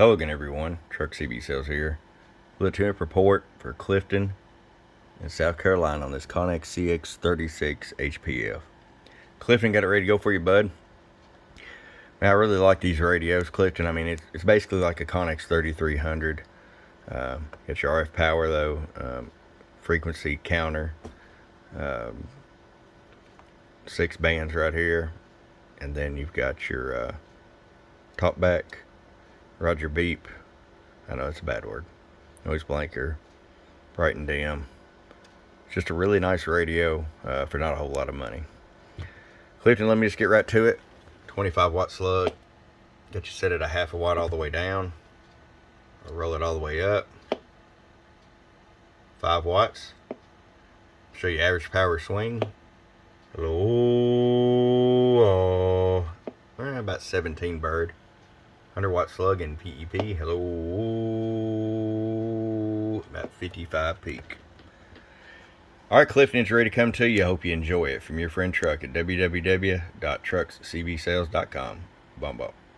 Hello again, everyone. Truck CB Sales here. Lieutenant report for Clifton in South Carolina on this Connex cx-36hpf. Clifton, got it ready to go for you, bud? Now, I really like these radios, Clifton. I mean, it's basically like a Connex 3300. Got your RF power though, frequency counter, 6 bands right here, and then you've got your talk back, Roger beep. I know it's a bad word. Noise blanker, bright and dim. It's just a really nice radio for not a whole lot of money. Clifton, let me just get right to it. 25 watt slug. Got you set at a half a watt all the way down. I'll roll it all the way up. 5 watts. Show you average power swing. Hello. About 17 bird. 100 watt slug in PEP. Hello. About 55 peak. Alright, Clifton, it's ready to come to you. I hope you enjoy it. From your friend Truck at www.truckscbsales.com. Bumbo.